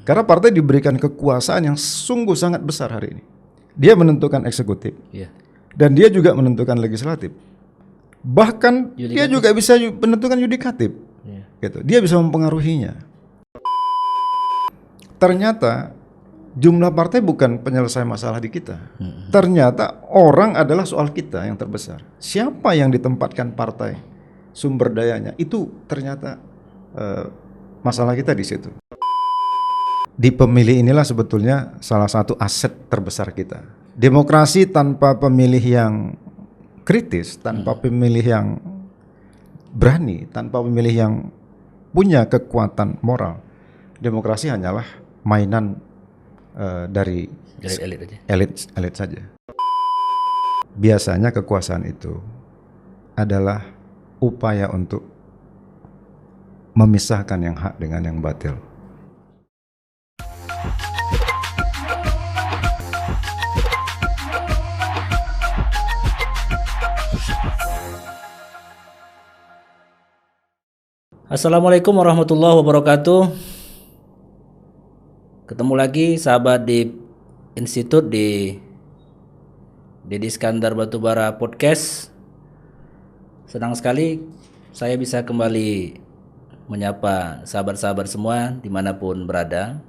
Karena partai diberikan kekuasaan yang sungguh sangat besar hari ini. Dia menentukan eksekutif, dan dia juga menentukan legislatif. Bahkan dia juga bisa menentukan yudikatif. Gitu. Dia bisa mempengaruhinya. Ternyata jumlah partai bukan penyelesai masalah di kita. Ternyata orang adalah soal kita yang terbesar. Siapa yang ditempatkan partai, sumber dayanya, itu ternyata masalah kita di situ. Di pemilih inilah sebetulnya salah satu aset terbesar kita. Demokrasi tanpa pemilih yang kritis, tanpa pemilih yang berani, tanpa pemilih yang punya kekuatan moral, demokrasi hanyalah mainan dari elit saja. Biasanya kekuasaan itu adalah upaya untuk memisahkan yang hak dengan yang batil. Assalamualaikum warahmatullahi wabarakatuh. Ketemu lagi sahabat di Institut di Deddy Iskandar Batubara Podcast. Senang sekali saya bisa kembali menyapa sahabat-sahabat semua dimanapun berada.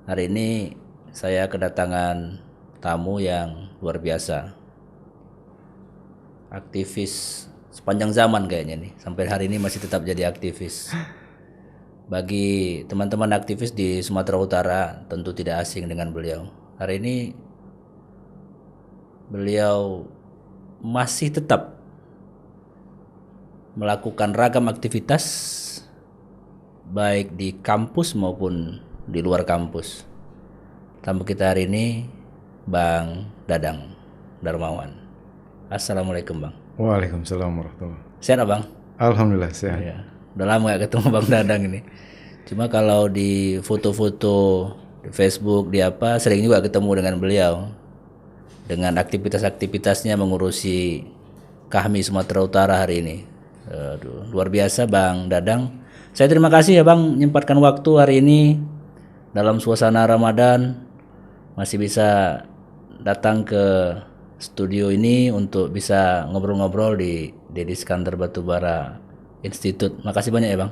Hari ini saya kedatangan tamu yang luar biasa, aktivis sepanjang zaman kayaknya nih, sampai hari ini masih tetap jadi aktivis. Bagi teman-teman aktivis di Sumatera Utara tentu tidak asing dengan beliau. Hari ini beliau masih tetap melakukan ragam aktivitas baik di kampus maupun di luar kampus. Tamu kita hari ini Bang Dadang Darmawan. Assalamualaikum Bang. Waalaikumsalam warahmatullahi wabarakatuh. Sehat Bang? Alhamdulillah sehat. Ya, udah lama gak ketemu Bang Dadang ini. Cuma kalau di foto-foto di Facebook di apa sering juga ketemu dengan beliau, dengan aktivitas-aktivitasnya mengurusi Kahmi Sumatera Utara hari ini. Aduh, luar biasa Bang Dadang. Saya terima kasih ya Bang menyempatkan waktu hari ini dalam suasana Ramadan masih bisa datang ke studio ini untuk bisa ngobrol-ngobrol di Deddy Iskandar Batubara Institute. Makasih banyak ya Bang.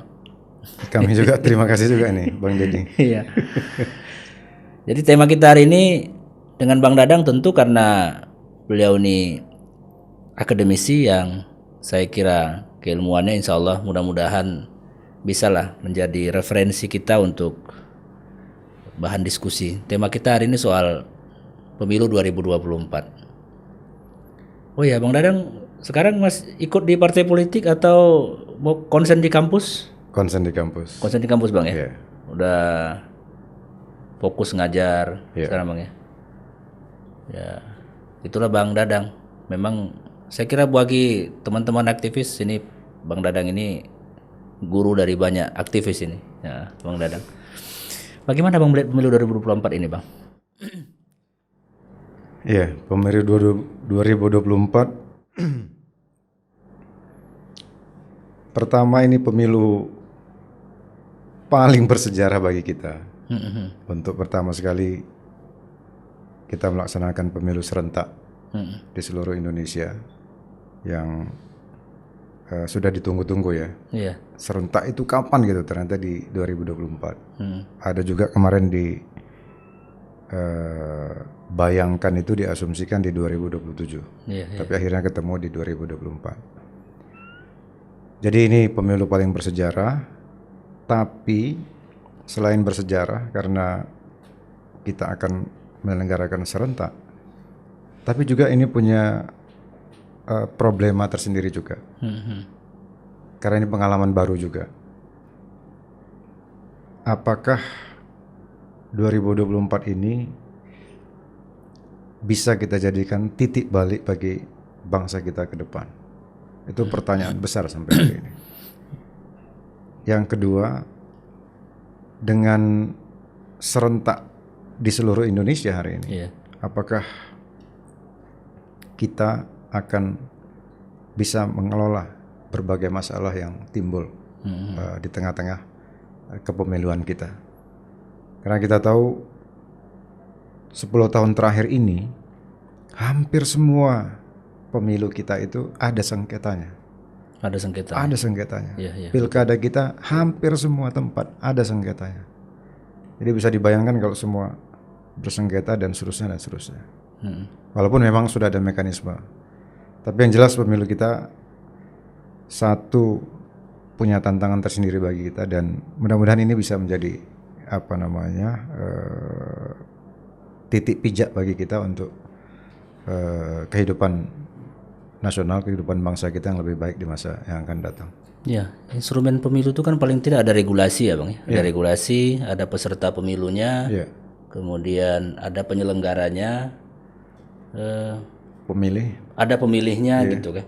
Kami juga terima kasih juga nih Bang Deddy. Iya. Jadi tema kita hari ini dengan Bang Dadang tentu karena beliau ini akademisi yang saya kira keilmuannya insya Allah mudah-mudahan bisalah menjadi referensi kita untuk bahan diskusi. Tema kita hari ini soal pemilu 2024. Oh ya Bang Dadang, sekarang Mas ikut di partai politik atau mau konsen di kampus? Konsen di kampus. Konsen di kampus Bang ya? Yeah. Udah fokus ngajar sekarang Bang ya? Ya, itulah Bang Dadang. Memang saya kira bagi teman-teman aktivis ini, Bang Dadang ini guru dari banyak aktivis ini. Ya, Bang Dadang. Bagaimana Bang melihat pemilu 2024 ini Bang? Iya, pemilu 2024 pertama ini pemilu paling bersejarah bagi kita. Untuk pertama sekali kita melaksanakan pemilu serentak di seluruh Indonesia yang sudah ditunggu-tunggu ya. Iya. Serentak itu kapan gitu? Ternyata di 2024. Ada juga kemarin bayangkan itu diasumsikan di 2027. Tapi akhirnya ketemu di 2024. Jadi ini pemilu paling bersejarah. Tapi selain bersejarah karena kita akan menyelenggarakan serentak, tapi juga ini punya problema tersendiri juga. Karena ini pengalaman baru juga. Apakah 2024 ini bisa kita jadikan titik balik bagi bangsa kita ke depan? Itu pertanyaan besar sampai hari ini. Yang kedua, dengan serentak di seluruh Indonesia hari ini, apakah kita akan bisa mengelola berbagai masalah yang timbul di tengah-tengah kepemiluan kita? Karena kita tahu 10 tahun terakhir ini hampir semua pemilu kita itu ada sengketanya. Ada sengketa. Ada sengketanya. Iya. Pilkada kita hampir semua tempat ada sengketanya. Jadi bisa dibayangkan kalau semua bersengketa dan seterusnya dan seterusnya. Walaupun memang sudah ada mekanisme. Tapi yang jelas pemilu kita satu punya tantangan tersendiri bagi kita, dan mudah-mudahan ini bisa menjadi titik pijak bagi kita untuk kehidupan nasional, kehidupan bangsa kita yang lebih baik di masa yang akan datang. Ya, instrumen pemilu itu kan paling tidak ada regulasi ya Bang ya. Ada regulasi, ada peserta pemilunya, kemudian ada penyelenggaranya, ada pemilihnya gitu kan.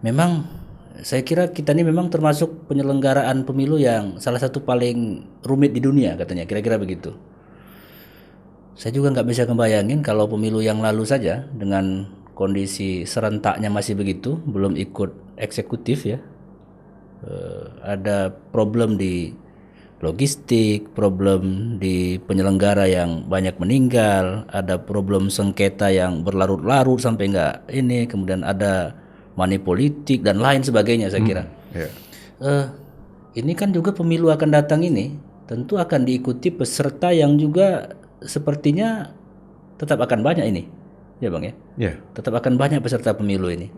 Memang saya kira kita ini memang termasuk penyelenggaraan pemilu yang salah satu paling rumit di dunia katanya, kira-kira begitu. Saya juga nggak bisa ngebayangin kalau pemilu yang lalu saja dengan kondisi serentaknya masih begitu, belum ikut eksekutif ya. Ada problem di logistik, problem di penyelenggara yang banyak meninggal, ada problem sengketa yang berlarut-larut sampai nggak ini, kemudian ada money politik dan lain sebagainya saya kira. Ini kan juga pemilu akan datang ini tentu akan diikuti peserta yang juga sepertinya tetap akan banyak ini, ya Bang ya. Tetap akan banyak peserta pemilu ini.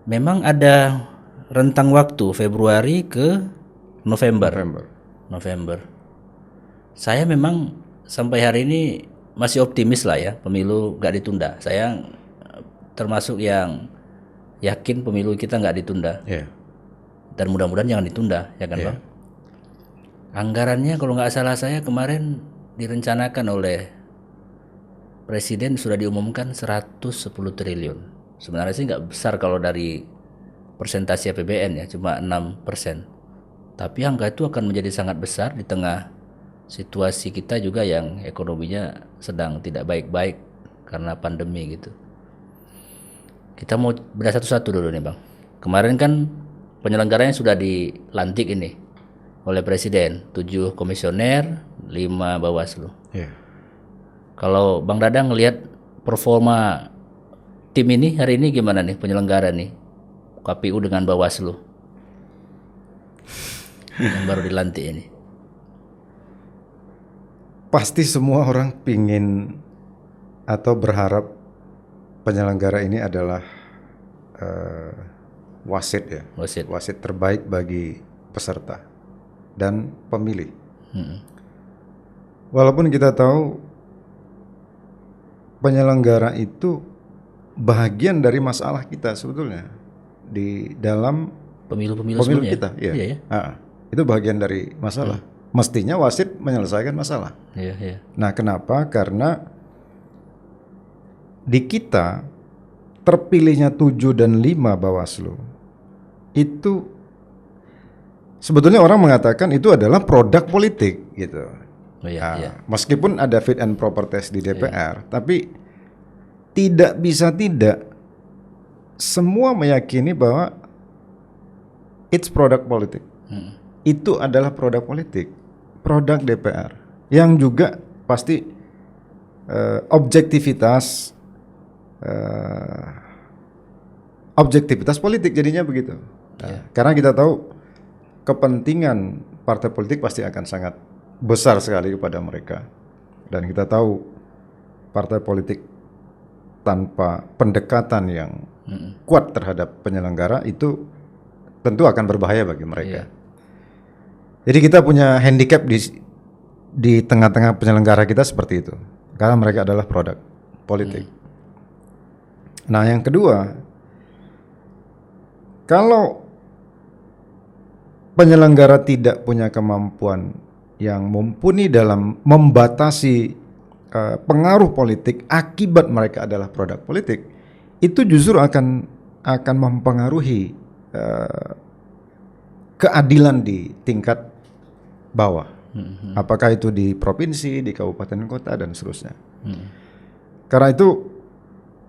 Memang ada rentang waktu Februari ke November. Saya memang sampai hari ini masih optimis lah ya pemilu nggak ditunda. Saya termasuk yang yakin pemilu kita nggak ditunda. Dan mudah-mudahan jangan ditunda, ya kan Bang? Anggarannya kalau nggak salah saya kemarin direncanakan oleh Presiden sudah diumumkan 110 triliun. Sebenarnya sih nggak besar kalau dari persentase APBN ya, cuma 6%. Tapi angka itu akan menjadi sangat besar di tengah situasi kita juga yang ekonominya sedang tidak baik-baik karena pandemi gitu. Kita mau bedah satu-satu dulu nih Bang. Kemarin kan penyelenggaranya sudah dilantik ini oleh Presiden, 7 komisioner, 5 Bawaslu. Kalau Bang Dadang ngelihat performa tim ini hari ini gimana nih penyelenggara nih, KPU dengan Bawaslu yang baru dilantik ini? Pasti semua orang pingin atau berharap penyelenggara ini adalah wasit ya, wasit terbaik bagi peserta dan pemilih. Walaupun kita tahu penyelenggara itu bagian dari masalah kita sebetulnya di dalam pemilu kita, itu bagian dari masalah. Mestinya wasit menyelesaikan masalah. Nah, kenapa? Karena di kita terpilihnya 7 dan 5 Bawaslu itu sebetulnya orang mengatakan itu adalah produk politik gitu. Meskipun ada fit and proper test di DPR, tapi tidak bisa tidak semua meyakini bahwa it's produk politik. Itu adalah produk politik, produk DPR yang juga pasti objektivitas politik jadinya begitu. Karena kita tahu kepentingan partai politik pasti akan sangat besar sekali kepada mereka, dan kita tahu partai politik tanpa pendekatan yang kuat terhadap penyelenggara itu tentu akan berbahaya bagi mereka. Jadi kita punya handicap di tengah-tengah penyelenggara kita seperti itu, karena mereka adalah produk politik. Nah, yang kedua, kalau penyelenggara tidak punya kemampuan yang mumpuni dalam membatasi pengaruh politik akibat mereka adalah produk politik, itu justru akan mempengaruhi keadilan di tingkat bawah. Apakah itu di provinsi, di kabupaten kota dan seterusnya. Karena itu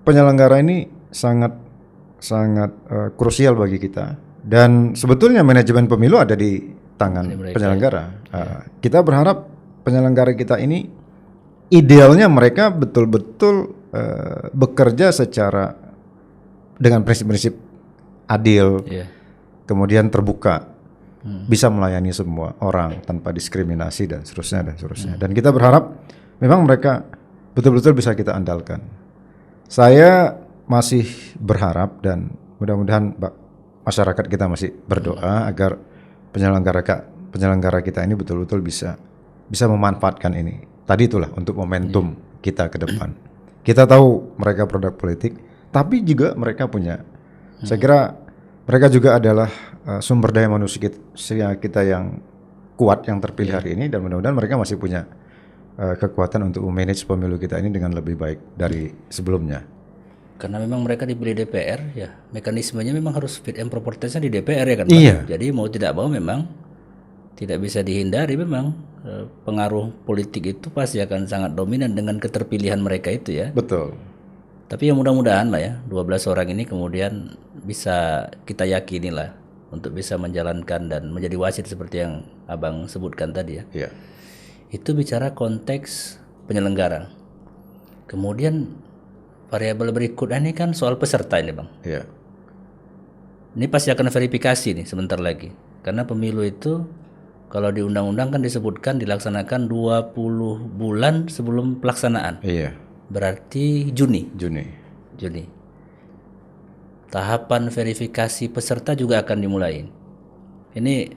penyelenggara ini sangat krusial bagi kita, dan sebetulnya manajemen pemilu ada di tangan mereka. penyelenggara. Kita berharap penyelenggara kita ini idealnya mereka betul-betul bekerja secara dengan prinsip-prinsip adil, kemudian terbuka, bisa melayani semua orang tanpa diskriminasi dan seterusnya. Dan kita berharap memang mereka betul-betul bisa kita andalkan. Saya masih berharap dan mudah-mudahan masyarakat kita masih berdoa agar penyelenggara kita ini betul-betul bisa memanfaatkan ini. Tadi itulah untuk momentum kita ke depan. Kita tahu mereka produk politik, tapi juga mereka punya, saya kira mereka juga adalah sumber daya manusia kita yang kuat yang terpilih hari ini, dan mudah-mudahan mereka masih punya kekuatan untuk memanage pemilu kita ini dengan lebih baik dari sebelumnya. Karena memang mereka dipilih DPR, ya mekanismenya memang harus fit and proper testnya di DPR ya kan Pak? Iya. Jadi mau tidak mau memang tidak bisa dihindari, memang pengaruh politik itu pasti akan sangat dominan dengan keterpilihan mereka itu ya. Betul. Tapi ya mudah-mudahan lah ya 12 orang ini kemudian bisa kita yakini lah untuk bisa menjalankan dan menjadi wasit seperti yang Abang sebutkan tadi ya. Iya. Itu bicara konteks penyelenggara. Kemudian variabel berikutnya ini kan soal peserta ini Bang. Iya. Ini pasti akan verifikasi nih sebentar lagi. Karena pemilu itu kalau di undang-undang kan disebutkan dilaksanakan 20 bulan sebelum pelaksanaan. Iya. Berarti Juni. Juni. Tahapan verifikasi peserta juga akan dimulai. Ini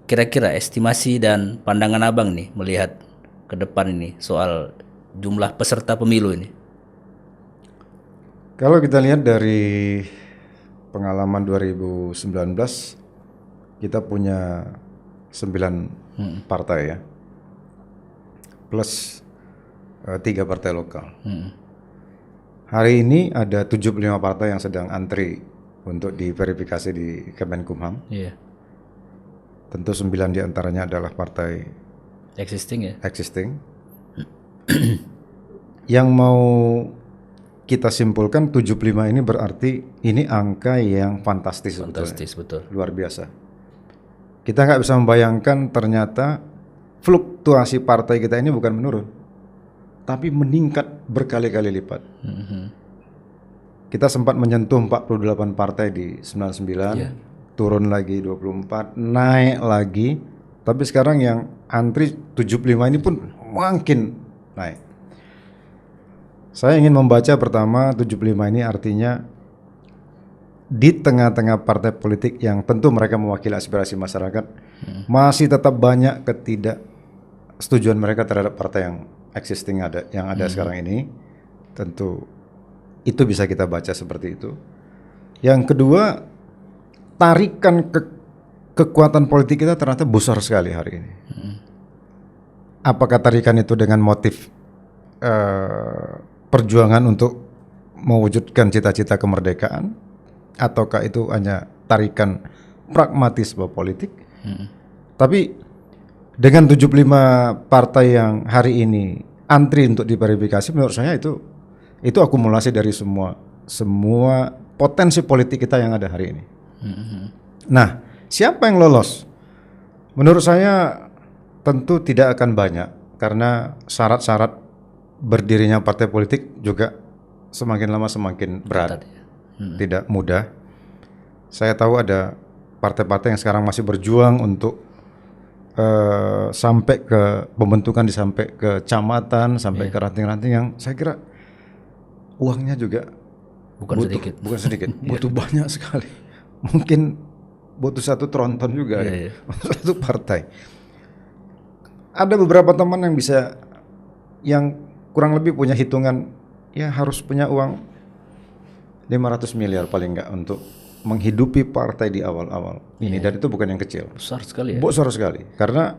kira-kira estimasi dan pandangan Abang nih melihat ke depan ini soal jumlah peserta pemilu ini. Kalau kita lihat dari pengalaman 2019, kita punya 9 partai ya, plus 3 partai lokal. Hari ini ada 75 partai yang sedang antri untuk diverifikasi di Kemenkumham. Iya. Tentu 9 diantaranya adalah partai Existing ya. Yang mau kita simpulkan 75 ini berarti ini angka yang fantastis. Fantastis betul. Luar biasa. Kita nggak bisa membayangkan ternyata fluktuasi partai kita ini bukan menurun, tapi meningkat berkali-kali lipat. Kita sempat menyentuh 48 partai di 99, turun lagi 24, naik lagi, tapi sekarang yang antri 75 ini pun makin naik. Saya ingin membaca pertama 75 ini artinya di tengah-tengah partai politik yang tentu mereka mewakili aspirasi masyarakat, masih tetap banyak ketidaksetujuan mereka terhadap partai yang existing yang ada sekarang ini. Tentu itu bisa kita baca seperti itu. Yang kedua, tarikan kekuatan politik kita ternyata besar sekali hari ini. Apakah tarikan itu dengan motif perjuangan untuk mewujudkan cita-cita kemerdekaan, ataukah itu hanya tarikan pragmatisme politik? Tapi dengan 75 partai yang hari ini antri untuk diverifikasi, menurut saya itu akumulasi dari semua potensi politik kita yang ada hari ini. Nah, siapa yang lolos? Menurut saya tentu tidak akan banyak, karena syarat-syarat berdirinya partai politik juga semakin lama semakin berat, tidak mudah. Saya tahu ada partai-partai yang sekarang masih berjuang untuk sampai ke pembentukan, sampai ke kecamatan, sampai ke ranting-ranting yang saya kira uangnya juga bukan sedikit, butuh banyak sekali. Mungkin butuh 1 tronton juga satu partai. Ada beberapa teman yang kurang lebih punya hitungan, ya harus punya uang 500 miliar paling enggak untuk menghidupi partai di awal-awal ini, dan itu bukan yang kecil. Besar sekali ya. Besar sekali, karena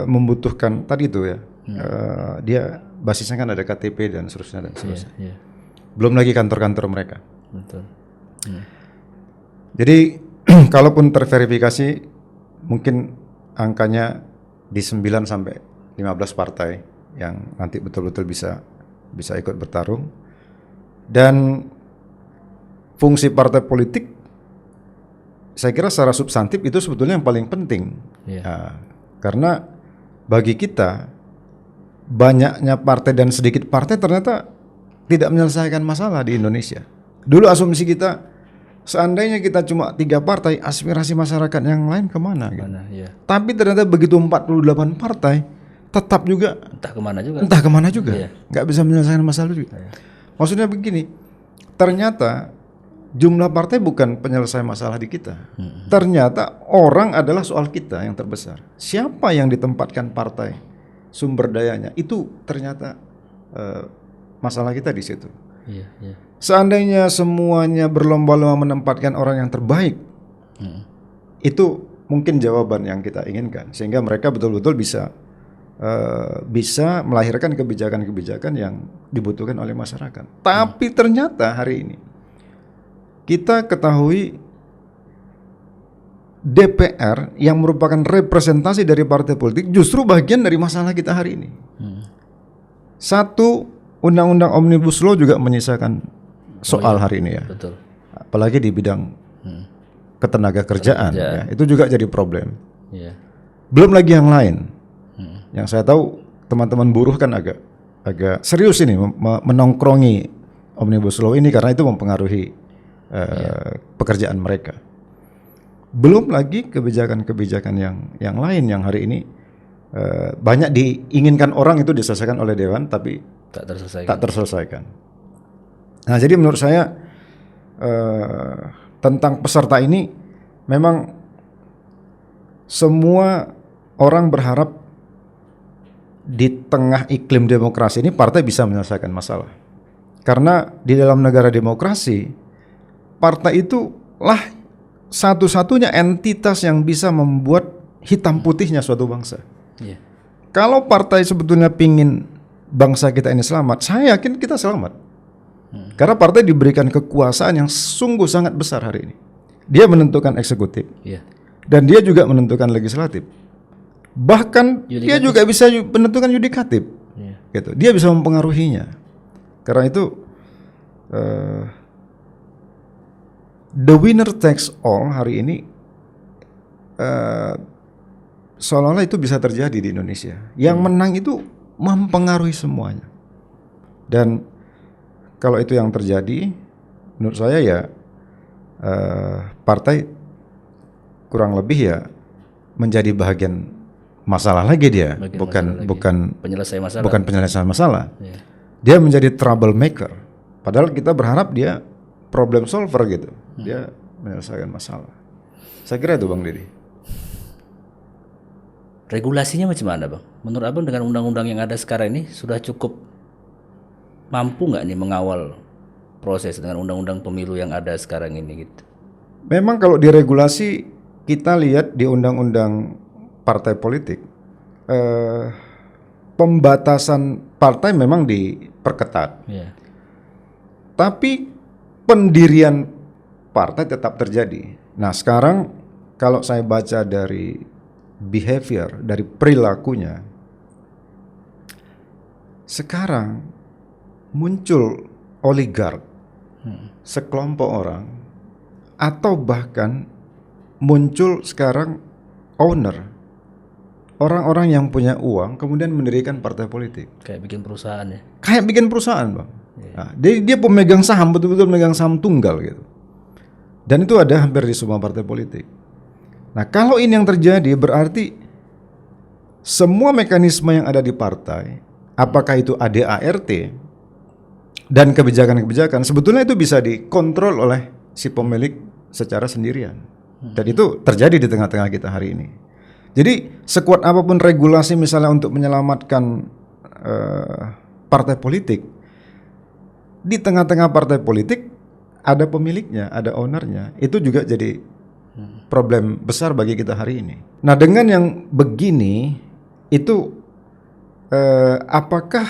membutuhkan tadi itu ya, dia basisnya kan ada KTP dan seterusnya. Belum lagi kantor-kantor mereka. Betul. Jadi kalaupun terverifikasi, mungkin angkanya di 9 sampai 15 partai yang nanti betul-betul bisa ikut bertarung. Dan fungsi partai politik saya kira secara substantif itu sebetulnya yang paling penting. Iya. Nah, karena bagi kita banyaknya partai dan sedikit partai ternyata tidak menyelesaikan masalah di Indonesia. Dulu asumsi kita, seandainya kita cuma 3 partai, aspirasi masyarakat yang lain kemana? Gitu. Mana? Iya. Tapi ternyata begitu 48 partai, tetap juga Entah kemana juga. entah kemana juga, Iya. nggak bisa menyelesaikan masalah juga. Maksudnya begini, ternyata jumlah partai bukan penyelesai masalah di kita. Ternyata orang adalah soal kita yang terbesar. Siapa yang ditempatkan partai, sumber dayanya, itu ternyata masalah kita di situ. Iya, iya. Seandainya semuanya berlomba-lomba menempatkan orang yang terbaik, itu mungkin jawaban yang kita inginkan, sehingga mereka betul-betul bisa melahirkan kebijakan-kebijakan yang dibutuhkan oleh masyarakat. Tapi ternyata hari ini kita ketahui DPR yang merupakan representasi dari partai politik justru bagian dari masalah kita hari ini. Satu, undang-undang Omnibus Law juga menyisakan soal hari ini ya. Betul. Apalagi di bidang ketenaga kerjaan. Ya, itu juga jadi problem. Iya. Belum lagi yang lain. Yang saya tahu teman-teman buruh kan agak serius ini menongkrongi Omnibus Law ini karena itu mempengaruhi pekerjaan mereka. Belum lagi kebijakan-kebijakan yang lain yang hari ini banyak diinginkan orang itu diselesaikan oleh Dewan tapi tak terselesaikan. Nah, jadi menurut saya tentang peserta ini memang semua orang berharap di tengah iklim demokrasi ini partai bisa menyelesaikan masalah. Karena di dalam negara demokrasi, partai itu lah satu-satunya entitas yang bisa membuat hitam putihnya suatu bangsa. Iya. Kalau partai sebetulnya pingin bangsa kita ini selamat, saya yakin kita selamat. Karena partai diberikan kekuasaan yang sungguh sangat besar hari ini. Dia menentukan eksekutif, dan dia juga menentukan legislatif. Bahkan yudikatif. Dia juga bisa menentukan yudikatif. Gitu. Dia bisa mempengaruhinya. Karena itu the winner takes all hari ini seolah-olah itu bisa terjadi di Indonesia. Yang menang itu mempengaruhi semuanya. Dan kalau itu yang terjadi, menurut saya ya partai kurang lebih ya menjadi bagian masalah lagi dia, bukan penyelesai masalah. Bukan penyelesaian masalah. Dia menjadi troublemaker. Padahal kita berharap dia problem solver gitu. Dia menyelesaikan masalah. Saya kira itu Bang Didi. Regulasinya macam mana Bang? Menurut Abang dengan undang-undang yang ada sekarang ini sudah cukup mampu nggak nih mengawal proses dengan undang-undang pemilu yang ada sekarang ini gitu? Memang kalau diregulasi kita lihat di undang-undang partai politik, pembatasan partai memang diperketat. Tapi pendirian partai tetap terjadi. Nah sekarang kalau saya baca dari behavior, dari perilakunya, sekarang muncul oligark, sekelompok orang, atau bahkan muncul sekarang owner, orang-orang yang punya uang kemudian mendirikan partai politik. Kayak bikin perusahaan ya? Kayak bikin perusahaan Bang. Nah, dia pemegang saham, betul-betul memegang saham tunggal gitu. Dan itu ada hampir di semua partai politik. Nah kalau ini yang terjadi berarti semua mekanisme yang ada di partai, apakah itu ADART dan kebijakan-kebijakan, sebetulnya itu bisa dikontrol oleh si pemilik secara sendirian. Dan itu terjadi di tengah-tengah kita hari ini. Jadi sekuat apapun regulasi misalnya untuk menyelamatkan partai politik, di tengah-tengah partai politik ada pemiliknya, ada ownernya. Itu juga jadi problem besar bagi kita hari ini. Nah dengan yang begini itu apakah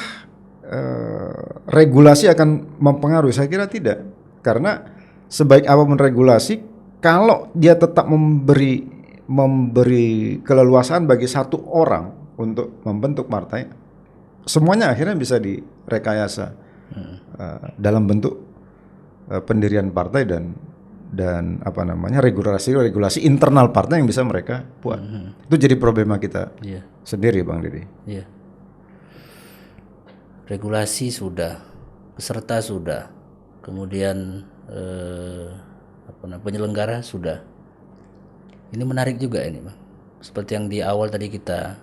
regulasi akan mempengaruhi? Saya kira tidak. Karena sebaik apapun regulasi, kalau dia tetap memberi keleluasaan bagi satu orang untuk membentuk partai, semuanya akhirnya bisa direkayasa dalam bentuk pendirian partai dan dan regulasi internal partai yang bisa mereka buat. Itu jadi problema kita sendiri, Bang Didi. Iya. Regulasi sudah, peserta sudah, kemudian penyelenggara sudah. Ini menarik juga ini, Bang. Seperti yang di awal tadi kita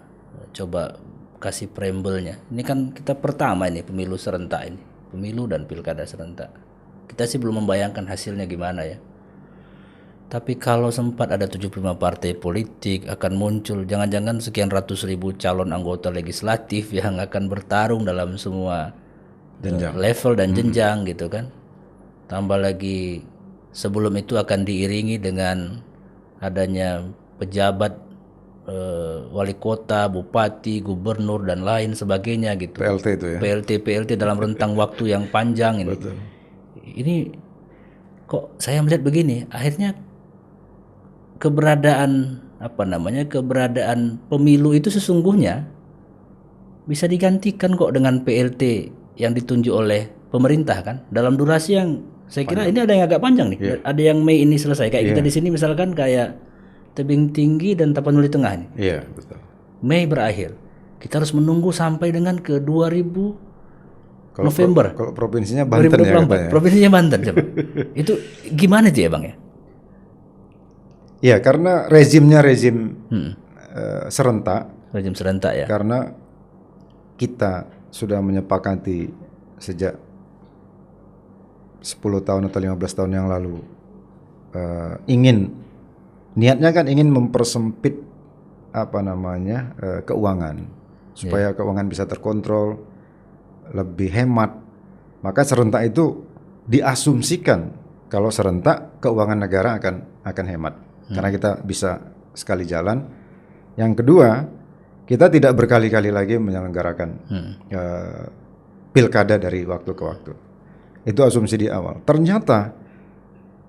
coba kasih preamble-nya. Ini kan kita pertama ini pemilu serentak ini, pemilu dan pilkada serentak. Kita sih belum membayangkan hasilnya gimana ya. Tapi kalau sempat ada 75 partai politik akan muncul, jangan-jangan sekian ratus ribu calon anggota legislatif yang akan bertarung dalam semua level dan jenjang gitu kan. Tambah lagi sebelum itu akan diiringi dengan adanya pejabat wali kota, bupati, gubernur dan lain sebagainya gitu. PLT itu ya. PLT dalam rentang waktu yang panjang ini. Betul. Ini kok saya melihat begini, akhirnya keberadaan pemilu itu sesungguhnya bisa digantikan kok dengan PLT yang ditunjuk oleh pemerintah kan dalam durasi yang saya kira ini ada yang agak panjang nih. Ada yang Mei ini selesai kayak kita di sini misalkan kayak Tebing Tinggi dan Tapanuli Tengah ini. Iya, betul. Mei berakhir. Kita harus menunggu sampai dengan ke 2000 November. Kalau provinsinya Banten 2024. Ya katanya. Provinsinya Banten coba. Itu gimana sih ya, Bang ya? Ya, karena rezim serentak. Rezim serentak ya. Karena kita sudah menyepakati sejak 10 tahun atau 15 tahun yang lalu niatnya kan ingin mempersempit keuangan supaya keuangan bisa terkontrol, lebih hemat. Maka serentak itu diasumsikan kalau serentak keuangan negara akan hemat. Karena kita bisa sekali jalan. Yang kedua, kita tidak berkali-kali lagi menyelenggarakan pilkada dari waktu ke waktu. Itu asumsi di awal. Ternyata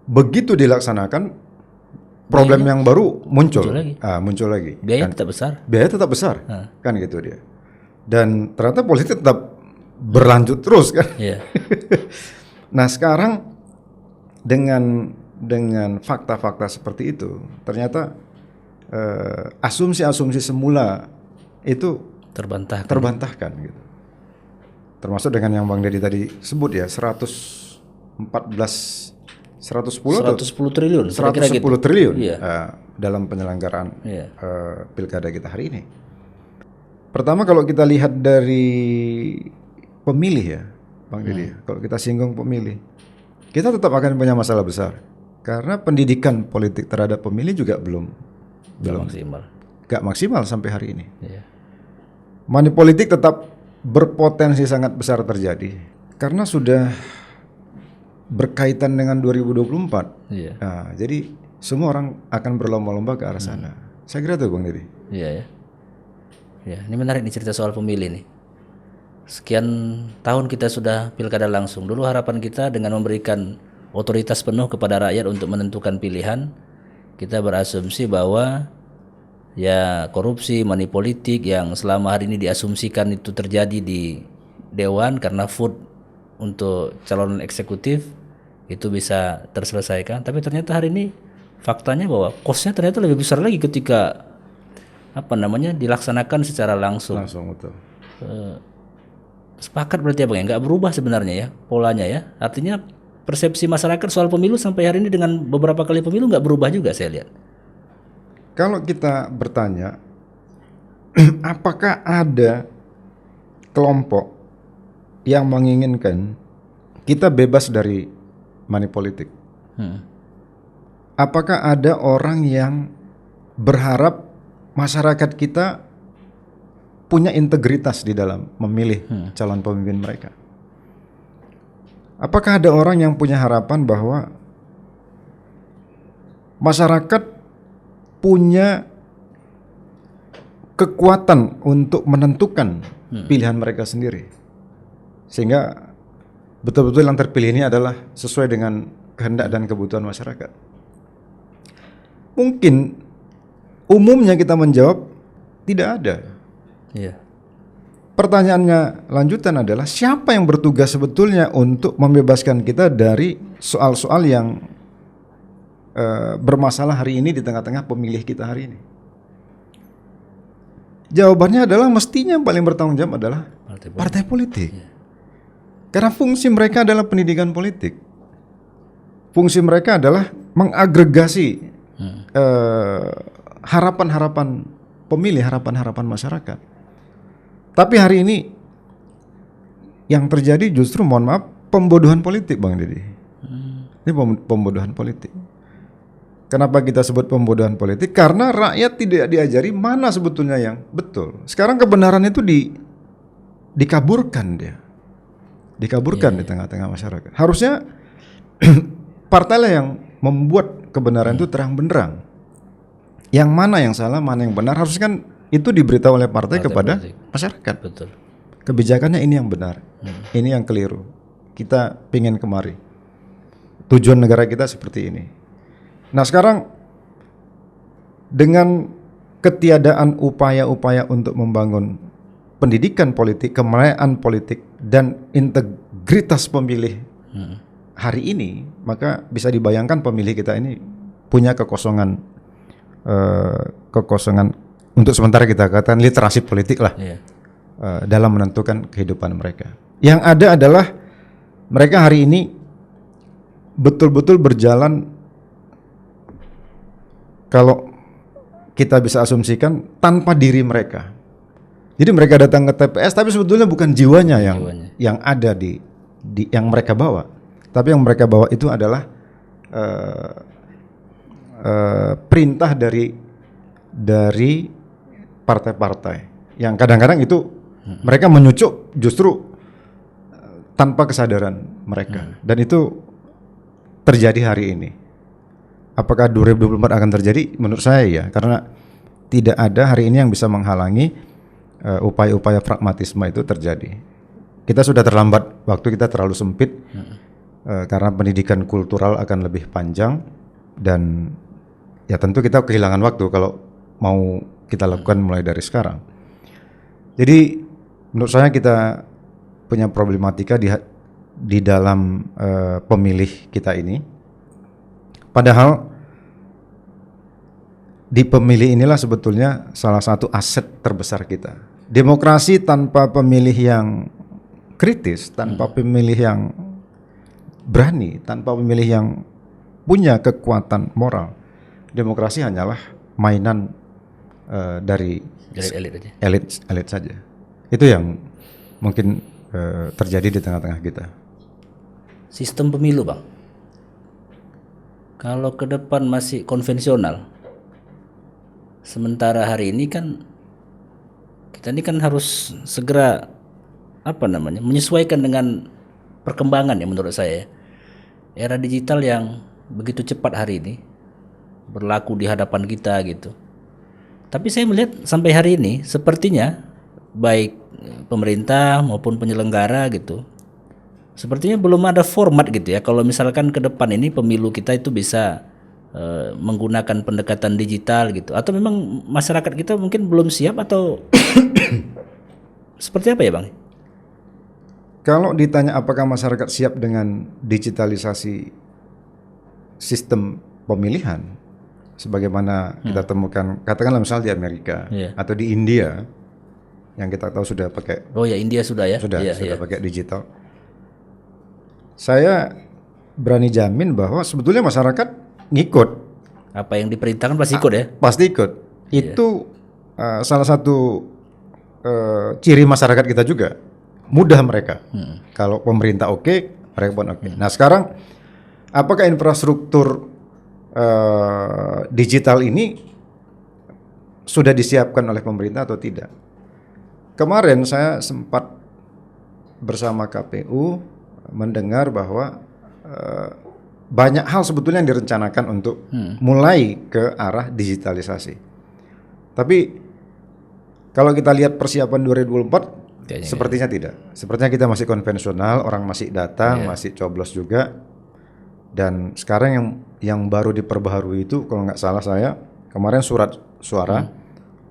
begitu dilaksanakan, problem yang baru muncul lagi. Biaya tetap besar. Biaya tetap besar, kan gitu dia. Dan ternyata politik tetap berlanjut terus kan. Yeah. Nah sekarang dengan fakta-fakta seperti itu, ternyata asumsi-asumsi semula itu terbantahkan gitu. Termasuk dengan yang Bang Deddy tadi sebut ya 110 triliun. 110 triliun iya. Dalam penyelenggaraan pilkada kita hari ini. Pertama kalau kita lihat dari pemilih ya, Bang Deddy. Kalau kita singgung pemilih, kita tetap akan punya masalah besar. Karena pendidikan politik terhadap pemilih juga belum maksimal sampai hari ini. Iya. Money politik tetap berpotensi sangat besar terjadi karena sudah berkaitan dengan 2024. Iya. Nah, jadi semua orang akan berlomba-lomba ke arah sana. Saya kira itu Bang Deddy. Iya ya. Ya, ini menarik nih cerita soal pemilih nih. Sekian tahun kita sudah pilkada langsung. Dulu harapan kita dengan memberikan otoritas penuh kepada rakyat untuk menentukan pilihan, kita berasumsi bahwa ya korupsi, money politik yang selama hari ini diasumsikan itu terjadi di dewan karena vote untuk calon eksekutif itu bisa terselesaikan. Tapi ternyata hari ini faktanya bahwa cost-nya ternyata lebih besar lagi ketika dilaksanakan secara langsung. Betul. Sepakat berarti ya Bang ya, nggak berubah sebenarnya ya polanya ya. Artinya persepsi masyarakat soal pemilu sampai hari ini dengan beberapa kali pemilu nggak berubah juga saya lihat. Kalau kita bertanya, apakah ada kelompok yang menginginkan kita bebas dari money politik? Apakah ada orang yang berharap masyarakat kita punya integritas di dalam memilih calon pemimpin mereka? Apakah ada orang yang punya harapan bahwa masyarakat punya kekuatan untuk menentukan pilihan mereka sendiri, sehingga betul-betul yang terpilih ini adalah sesuai dengan kehendak dan kebutuhan masyarakat? Mungkin umumnya kita menjawab tidak ada. Iya. Pertanyaannya lanjutan adalah siapa yang bertugas sebetulnya untuk membebaskan kita dari soal-soal yang bermasalah hari ini di tengah-tengah pemilih kita hari ini? Jawabannya adalah mestinya yang paling bertanggung jawab adalah partai politik. Karena fungsi mereka adalah pendidikan politik. Fungsi mereka adalah mengagregasi harapan-harapan pemilih, harapan-harapan masyarakat. Tapi hari ini yang terjadi justru, mohon maaf, pembodohan politik, Bang Didi. Ini pembodohan politik. Kenapa kita sebut pembodohan politik? Karena rakyat tidak diajari mana sebetulnya yang betul. Sekarang kebenaran itu dikaburkan dia. Dikaburkan di tengah-tengah masyarakat. Harusnya partai lah yang membuat kebenaran itu terang benderang. Yang mana yang salah, mana yang benar, harusnya kan itu diberitahu oleh partai kepada politik, masyarakat. Betul. Kebijakannya ini yang benar, ini yang keliru. Kita pingin kemari. Tujuan negara kita seperti ini. Nah sekarang dengan ketiadaan upaya-upaya untuk membangun pendidikan politik, kemerataan politik, dan integritas pemilih hari ini, maka bisa dibayangkan pemilih kita ini punya kekosongan untuk sementara kita katakan literasi politik lah, dalam menentukan kehidupan mereka. Yang ada adalah mereka hari ini betul-betul berjalan, kalau kita bisa asumsikan, tanpa diri mereka. Jadi mereka datang ke TPS tapi sebetulnya bukan jiwanya yang ada di yang mereka bawa. Tapi yang mereka bawa itu adalah perintah dari partai-partai yang kadang-kadang itu mereka menyucuk justru tanpa kesadaran mereka. Dan itu terjadi hari ini. Apakah 2024 akan terjadi? Menurut saya ya, karena tidak ada hari ini yang bisa menghalangi upaya-upaya pragmatisme itu terjadi. Kita sudah terlambat, waktu kita terlalu sempit, karena pendidikan kultural akan lebih panjang, dan ya tentu kita kehilangan waktu kalau mau kita lakukan mulai dari sekarang. Jadi menurut saya kita punya problematika di dalam pemilih kita ini. Padahal di pemilih inilah sebetulnya salah satu aset terbesar kita. Demokrasi tanpa pemilih yang kritis, tanpa pemilih yang berani, tanpa pemilih yang punya kekuatan moral, demokrasi hanyalah mainan dari elit saja. Itu yang mungkin terjadi di tengah-tengah kita. Sistem pemilu, Bang, kalau ke depan masih konvensional, sementara hari ini kan kita ini kan harus segera menyesuaikan dengan perkembangan ya menurut saya. Era digital yang begitu cepat hari ini berlaku di hadapan kita gitu. Tapi saya melihat sampai hari ini sepertinya baik pemerintah maupun penyelenggara gitu, sepertinya belum ada format gitu ya. Kalau misalkan ke depan ini pemilu kita itu bisa menggunakan pendekatan digital gitu, atau memang masyarakat kita mungkin belum siap, atau seperti apa ya, Bang? Kalau ditanya apakah masyarakat siap dengan digitalisasi sistem pemilihan sebagaimana kita temukan, katakanlah misal di Amerika atau di India yang kita tahu sudah pakai. Oh ya, India sudah ya. Sudah pakai digital. Saya berani jamin bahwa sebetulnya masyarakat ngikut. Apa yang diperintahkan pasti ikut ya? Pasti ikut. Itu salah satu ciri masyarakat kita juga. Mudah mereka. Kalau pemerintah oke, mereka pun oke. Nah sekarang apakah infrastruktur digital ini sudah disiapkan oleh pemerintah atau tidak? Kemarin saya sempat bersama KPU mendengar bahwa banyak hal sebetulnya yang direncanakan untuk mulai ke arah digitalisasi. Tapi kalau kita lihat persiapan 2024 sepertinya tidak. Sepertinya kita masih konvensional, orang masih datang, masih coblos juga. Dan sekarang yang baru diperbaharui itu kalau nggak salah saya kemarin surat suara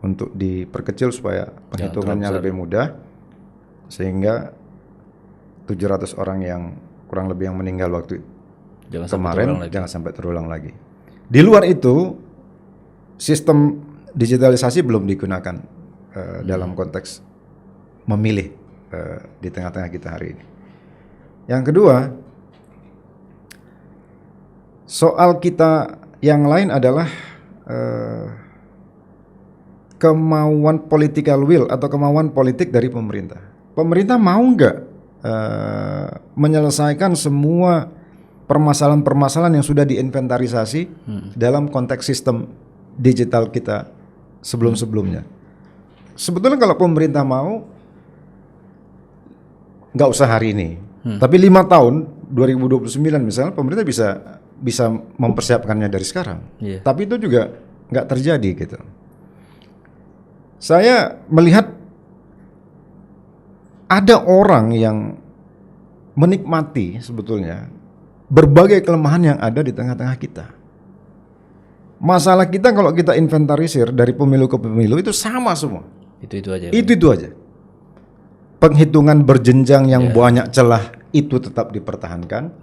untuk diperkecil supaya penghitungannya lebih mudah, sehingga 700 orang yang kurang lebih yang meninggal waktu kemarin jangan sampai terulang lagi. Di luar itu sistem digitalisasi belum digunakan dalam konteks memilih di tengah-tengah kita hari ini. Yang kedua, soal kita yang lain adalah kemauan political will atau kemauan politik dari pemerintah. Pemerintah mau nggak menyelesaikan semua permasalahan-permasalahan yang sudah diinventarisasi dalam konteks sistem digital kita sebelum-sebelumnya. Sebetulnya kalau pemerintah mau, nggak usah hari ini, tapi 5 tahun 2029 misalnya pemerintah bisa mempersiapkannya dari sekarang. Tapi itu juga nggak terjadi gitu. Saya melihat ada orang yang menikmati sebetulnya berbagai kelemahan yang ada di tengah-tengah kita. Masalah kita kalau kita inventarisir dari pemilu ke pemilu itu sama semua. Itu aja. Itu aja. Penghitungan berjenjang yang banyak celah itu tetap dipertahankan.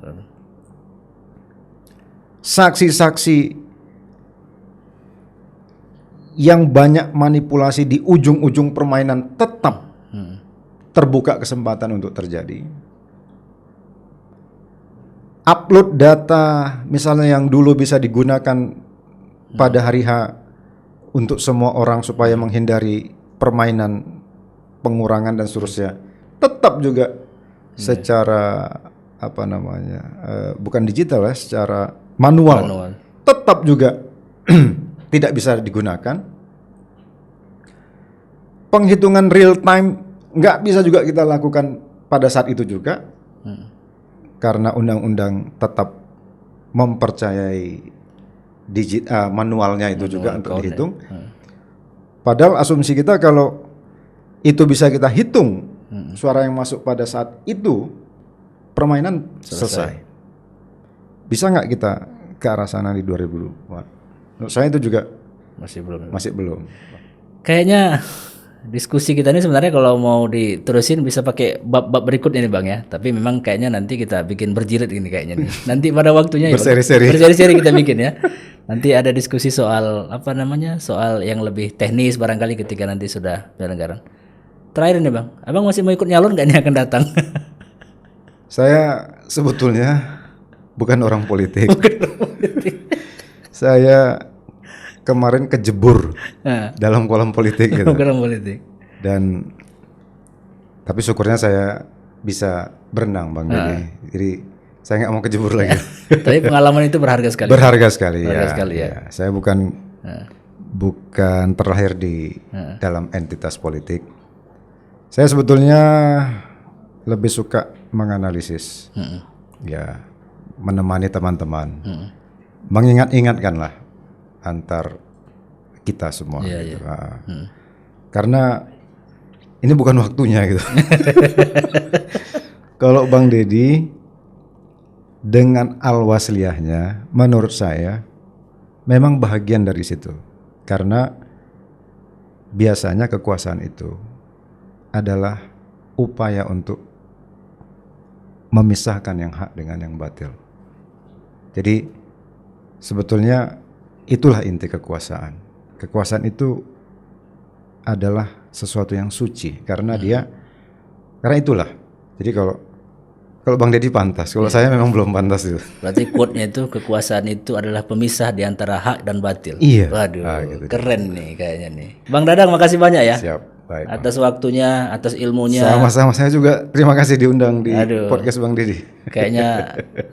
Saksi-saksi yang banyak manipulasi di ujung-ujung permainan tetap terbuka kesempatan untuk terjadi. Upload data misalnya yang dulu bisa digunakan pada hari H untuk semua orang supaya menghindari permainan pengurangan dan seterusnya, tetap juga secara bukan digital ya, secara manual. Tetap juga tidak bisa digunakan. Penghitungan real time nggak bisa juga kita lakukan pada saat itu juga, karena undang-undang tetap mempercayai manualnya itu juga untuk dihitung. Padahal asumsi kita kalau itu bisa kita hitung suara yang masuk pada saat itu, permainan selesai. Bisa nggak kita ke arah sana di 2020? Menurut saya itu juga masih belum. Kayaknya diskusi kita ini sebenarnya kalau mau diterusin bisa pakai bab-bab berikutnya nih Bang ya. Tapi memang kayaknya nanti kita bikin berjilid ini kayaknya nih. Nanti pada waktunya berseri-seri kita bikin ya. Nanti ada diskusi soal soal yang lebih teknis barangkali ketika nanti sudah penyelenggaraan. Terakhir nih Bang, Abang masih mau ikut nyalon nggak nih akan datang? Saya sebetulnya bukan orang politik. Saya kemarin kejebur dalam kolam politik gitu. Kolam politik. Dan tapi syukurnya saya bisa berenang Bang Dedi. Jadi saya nggak mau kejebur lagi. Tapi pengalaman itu berharga sekali. Berharga sekali ya. Saya bukan terlahir di dalam entitas politik. Saya sebetulnya lebih suka menganalisis, ya menemani teman-teman, mengingat-ingatkanlah antar kita semua. Gitu. Karena ini bukan waktunya gitu. Kalau Bang Dedi dengan al-wasliyahnya, menurut saya memang bahagian dari situ. Karena biasanya kekuasaan itu adalah upaya untuk memisahkan yang hak dengan yang batil. Jadi sebetulnya itulah inti kekuasaan. Kekuasaan itu adalah sesuatu yang suci karena karena itulah. Jadi kalau Bang Dedi pantas, kalau saya memang belum pantas itu. Berarti quote-nya itu kekuasaan itu adalah pemisah di antara hak dan batil. Iya. Waduh, gitu. Keren nih kayaknya nih. Bang Dadang makasih banyak ya. Siap, baik. Atas waktunya, atas ilmunya. Sama-sama, saya juga terima kasih diundang di podcast Bang Dedi. Kayaknya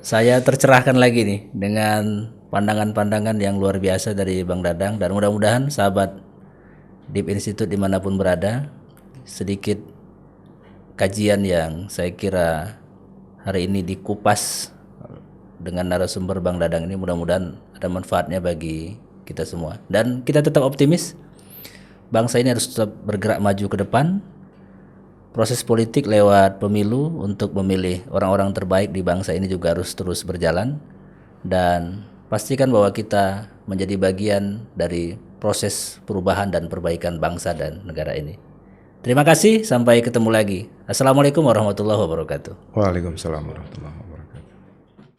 saya tercerahkan lagi nih dengan pandangan-pandangan yang luar biasa dari Bang Dadang, dan mudah-mudahan sahabat Deep Institute dimanapun berada, sedikit kajian yang saya kira hari ini dikupas dengan narasumber Bang Dadang ini, mudah-mudahan ada manfaatnya bagi kita semua. Dan kita tetap optimis, bangsa ini harus tetap bergerak maju ke depan. Proses politik lewat pemilu untuk memilih orang-orang terbaik di bangsa ini juga harus terus berjalan. Dan pastikan bahwa kita menjadi bagian dari proses perubahan dan perbaikan bangsa dan negara ini. Terima kasih, sampai ketemu lagi. Assalamualaikum warahmatullahi wabarakatuh. Waalaikumsalam warahmatullahi wabarakatuh.